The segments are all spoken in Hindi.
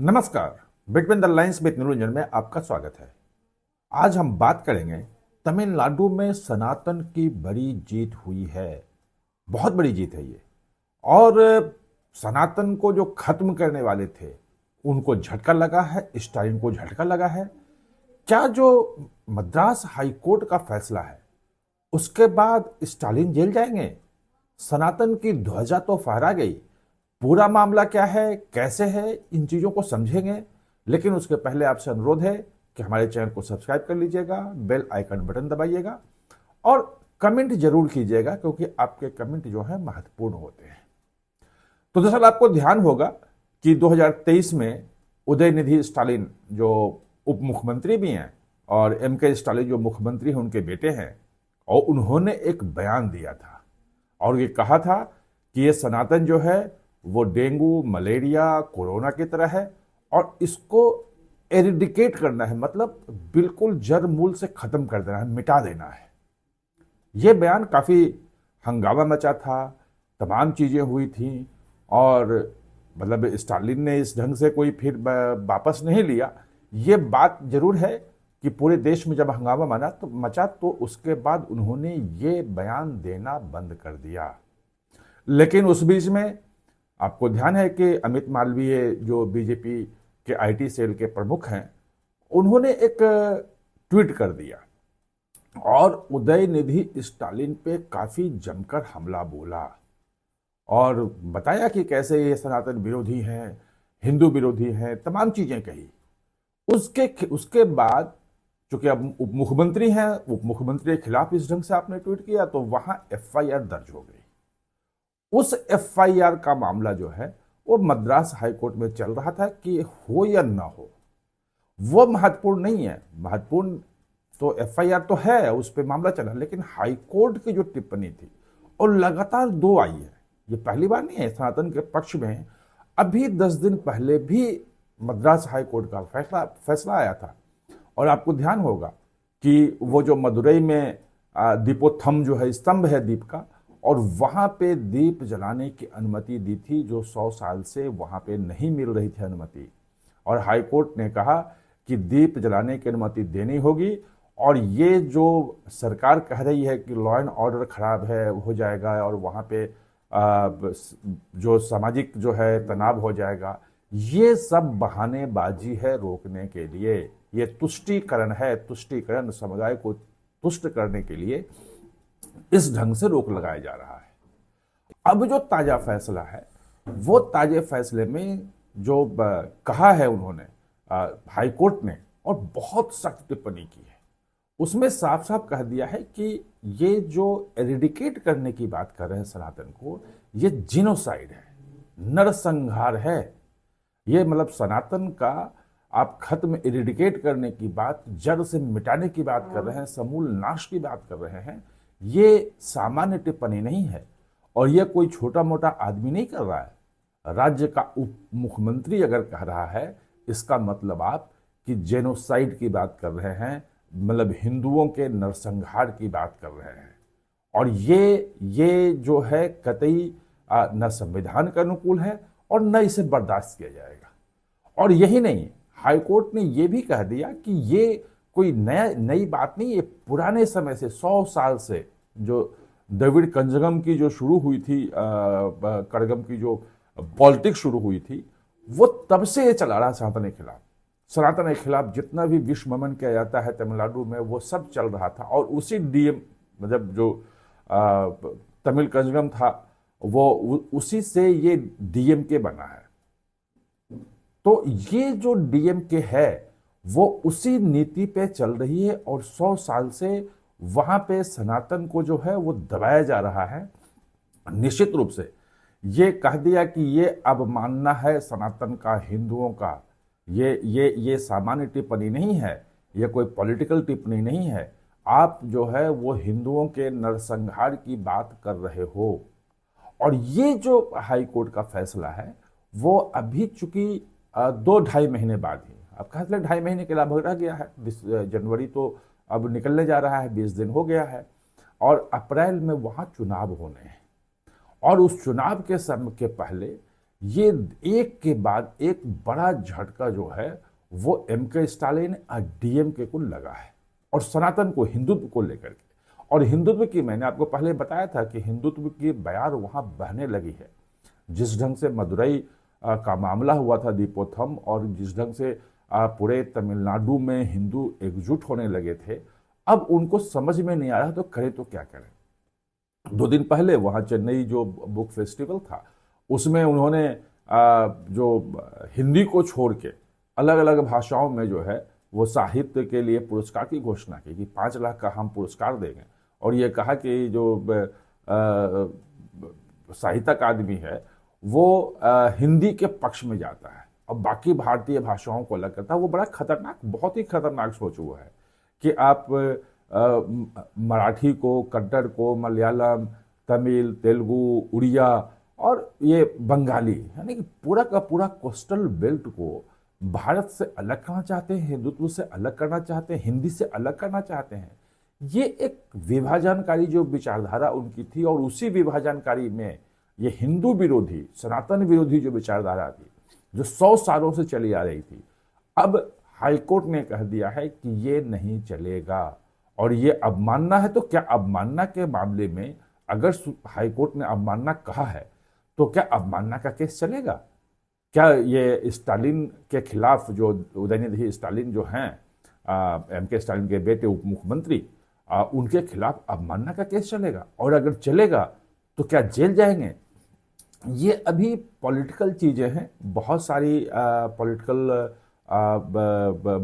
नमस्कार। Between the lines with Niranjan में आपका स्वागत है। आज हम बात करेंगे तमिलनाडु में सनातन की बड़ी जीत हुई है। बहुत बड़ी जीत है ये। और सनातन को जो खत्म करने वाले थे उनको झटका लगा है, स्टालिन को झटका लगा है। क्या जो मद्रास हाई कोर्ट का फैसला है उसके बाद स्टालिन जेल जाएंगे? सनातन की ध्वजा तो फहरा गई। पूरा मामला क्या है, कैसे है, इन चीजों को समझेंगे। लेकिन उसके पहले आपसे अनुरोध है कि हमारे चैनल को सब्सक्राइब कर लीजिएगा, बेल आइकन बटन दबाइएगा और कमेंट जरूर कीजिएगा, क्योंकि आपके कमेंट जो है महत्वपूर्ण होते हैं। तो दरअसल आपको ध्यान होगा कि 2023 में उदयनिधि स्टालिन जो उप मुख्यमंत्री भी हैं और एम.के. स्टालिन जो मुख्यमंत्री हैं उनके बेटे हैं, और उन्होंने एक बयान दिया था और ये कहा था कि ये सनातन जो है वो डेंगू, मलेरिया, कोरोना की तरह है और इसको एरिडिकेट करना है, मतलब बिल्कुल जड़ मूल से खत्म कर देना है, मिटा देना है। यह बयान काफी हंगामा मचा था, तमाम चीजें हुई थी और मतलब स्टालिन ने इस ढंग से कोई फिर वापस नहीं लिया। ये बात जरूर है कि पूरे देश में जब हंगामा मचा तो उसके बाद उन्होंने ये बयान देना बंद कर दिया। लेकिन उस बीच में आपको ध्यान है कि अमित मालवीय जो बीजेपी के आईटी सेल के प्रमुख हैं, उन्होंने एक ट्वीट कर दिया और उदयनिधि स्टालिन पे काफी जमकर हमला बोला और बताया कि कैसे ये सनातन विरोधी हैं, हिंदू विरोधी हैं, तमाम चीजें कही। उसके बाद चूंकि अब उप मुख्यमंत्री हैं, उप मुख्यमंत्री के खिलाफ इस ढंग से आपने ट्वीट किया तो वहां एफआईआर दर्ज हो गई। उस एफआईआर का मामला जो है वो मद्रास हाईकोर्ट में चल रहा था कि हो या ना हो, वो महत्वपूर्ण नहीं है। महत्वपूर्ण तो एफआईआर तो है, उस पर मामला चला, लेकिन हाईकोर्ट की जो टिप्पणी थी और लगातार दो आई है, ये पहली बार नहीं है सनातन के पक्ष में। अभी 10 दिन पहले भी मद्रास हाईकोर्ट का फैसला आया था और आपको ध्यान होगा कि वो जो मदुरई में दीपोत्थम जो है, स्तंभ है दीप का, और वहां पे दीप जलाने की अनुमति दी थी जो 100 साल से वहां पे नहीं मिल रही थी अनुमति। और हाईकोर्ट ने कहा कि दीप जलाने की अनुमति देनी होगी और ये जो सरकार कह रही है कि लॉ एंड ऑर्डर खराब है, हो जाएगा और वहां पे जो सामाजिक जो है तनाव हो जाएगा, ये सब बहानेबाजी है रोकने के लिए। ये तुष्टीकरण है, तुष्टीकरण समुदाय को तुष्ट करने के लिए इस ढंग से रोक लगाया जा रहा है। अब जो ताजा फैसला है वो ताजे फैसले में जो कहा है उन्होंने हाईकोर्ट ने, और बहुत सख्त टिप्पणी की है, उसमें साफ साफ कह दिया है कि ये जो एरिडिकेट करने की बात कर रहे हैं सनातन को, ये जिनोसाइड है, नरसंहार है। ये मतलब सनातन का आप खत्म एरिडिकेट करने की बात, जड़ से मिटाने की बात कर रहे हैं, समूल नाश की बात कर रहे हैं। ये सामान्य टिप्पणी नहीं है और यह कोई छोटा मोटा आदमी नहीं कर रहा है। राज्य का उप मुख्यमंत्री अगर कह रहा है, इसका मतलब आप कि जेनोसाइड की बात कर रहे हैं, मतलब हिंदुओं के नरसंहार की बात कर रहे हैं। और ये जो है कतई न संविधान के अनुकूल है और न इसे बर्दाश्त किया जाएगा। और यही नहीं, हाईकोर्ट ने यह भी कह दिया कि ये कोई नई बात नहीं, ये पुराने समय से 100 साल से जो द्रविड़ कंजगम की जो शुरू हुई थी, कड़गम की जो पॉलिटिक्स शुरू हुई थी, वो तब से ये चला रहा सनातन के खिलाफ। सनातन के खिलाफ जितना भी विश्वमनन किया जाता है तमिलनाडु में, वो सब चल रहा था। और उसी डीएम, मतलब जो तमिल कंजगम था, वो उसी से ये डीएमके बना है। तो ये जो डीएमके है वो उसी नीति पे चल रही है और 100 साल से वहां पे सनातन को जो है वो दबाया जा रहा है। निश्चित रूप से ये कह दिया कि ये अब मानना है सनातन का, हिंदुओं का। ये सामान्य टिप्पणी नहीं है, ये कोई पॉलिटिकल टिप्पणी नहीं है। आप जो है वो हिंदुओं के नरसंहार की बात कर रहे हो। और ये जो हाई कोर्ट का फैसला है वो अभी चूंकि 2-2.5 महीने बाद ही, अब कहा 2.5 महीने के अलावा रह गया है, जनवरी तो अब निकलने जा रहा है, 20 दिन हो गया है और अप्रैल में वहां चुनाव होने हैं। और उस चुनाव के समय के पहले ये एक के बाद एक बड़ा झटका जो है वो एम.के. स्टालिन और डीएमके को लगा है, और सनातन को, हिंदुत्व को लेकर के। और हिंदुत्व की, मैंने आपको पहले बताया था कि हिंदुत्व की बयार वहां बहने लगी है। जिस ढंग से मदुरई का मामला हुआ था दीपोत्सव, और जिस ढंग से पूरे तमिलनाडु में हिंदू एकजुट होने लगे थे, अब उनको समझ में नहीं आ रहा तो करें तो क्या करें। 2 दिन पहले वहां चेन्नई जो बुक फेस्टिवल था, उसमें उन्होंने जो हिंदी को छोड़ के अलग अलग भाषाओं में जो है वो साहित्य के लिए पुरस्कार की घोषणा की कि 5 लाख का हम पुरस्कार देंगे। और ये कहा कि जो साहित्य अकादमी है वो हिंदी के पक्ष में जाता है और बाकी भारतीय भाषाओं को अलग करता है। वो बड़ा खतरनाक, बहुत ही खतरनाक सोच हुआ है कि आप मराठी को, कन्नड़ को, मलयालम, तमिल, तेलुगु, उड़िया और ये बंगाली, यानी कि पूरा का पूरा कोस्टल बेल्ट को भारत से अलग करना चाहते हैं, हिंदुत्व से अलग करना चाहते हैं, हिंदी से अलग करना चाहते हैं। ये एक विभाजनकारी जो विचारधारा उनकी थी, और उसी विभाजनकारी में ये हिंदू विरोधी, सनातन विरोधी जो विचारधारा थी, जो 100 सालों से चली आ रही थी, अब हाईकोर्ट ने कह दिया है कि ये नहीं चलेगा। और ये अवमानना है, तो क्या अवमानना के मामले में अगर हाईकोर्ट ने अवमानना कहा है तो क्या अवमानना का केस चलेगा? क्या ये स्टालिन के खिलाफ, जो उदयनिधि स्टालिन जो हैं, एम.के. स्टालिन के बेटे उप मुख्यमंत्री, उनके खिलाफ अवमानना का केस चलेगा? और अगर चलेगा तो क्या जेल जाएंगे? ये अभी पॉलिटिकल चीजें हैं, बहुत सारी पॉलिटिकल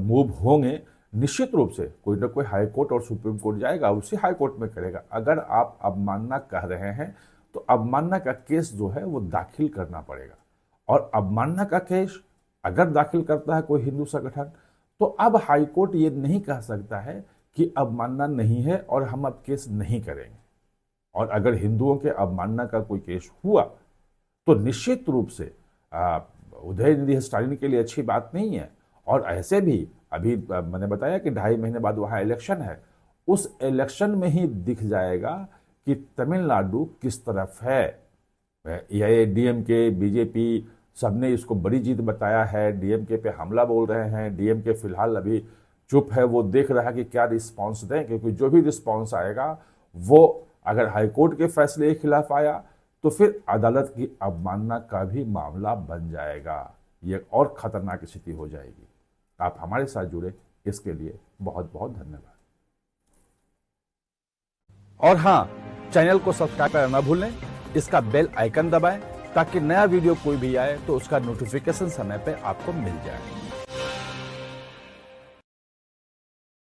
मूव होंगे। निश्चित रूप से कोई ना कोई हाई कोर्ट और सुप्रीम कोर्ट जाएगा, उसी हाई कोर्ट में करेगा। अगर आप अवमानना कह रहे हैं तो अवमानना का केस जो है वो दाखिल करना पड़ेगा। और अवमानना का केस अगर दाखिल करता है कोई हिंदू संगठन, तो अब हाई कोर्ट ये नहीं कह सकता है कि अवमानना नहीं है और हम अब केस नहीं करेंगे। और अगर हिंदुओं के अवमानना का कोई केस हुआ तो निश्चित रूप से उदयनिधि स्टालिन के लिए अच्छी बात नहीं है। और ऐसे भी अभी मैंने बताया कि 2.5 महीने बाद वहां इलेक्शन है, उस इलेक्शन में ही दिख जाएगा कि तमिलनाडु किस तरफ है। ये डीएमके, बीजेपी सबने इसको बड़ी जीत बताया है, डीएमके पे हमला बोल रहे हैं। डीएमके फिलहाल अभी चुप है, वो देख रहा है कि क्या रिस्पॉन्स दें, क्योंकि जो भी रिस्पॉन्स आएगा वो अगर हाईकोर्ट के फैसले के खिलाफ आया तो फिर अदालत की अवमानना का भी मामला बन जाएगा। ये और खतरनाक स्थिति हो जाएगी। आप हमारे साथ जुड़े, इसके लिए बहुत बहुत धन्यवाद। और हाँ, चैनल को सब्सक्राइब करना न भूलें, इसका बेल आइकन दबाएं ताकि नया वीडियो कोई भी आए तो उसका नोटिफिकेशन समय पे आपको मिल जाए।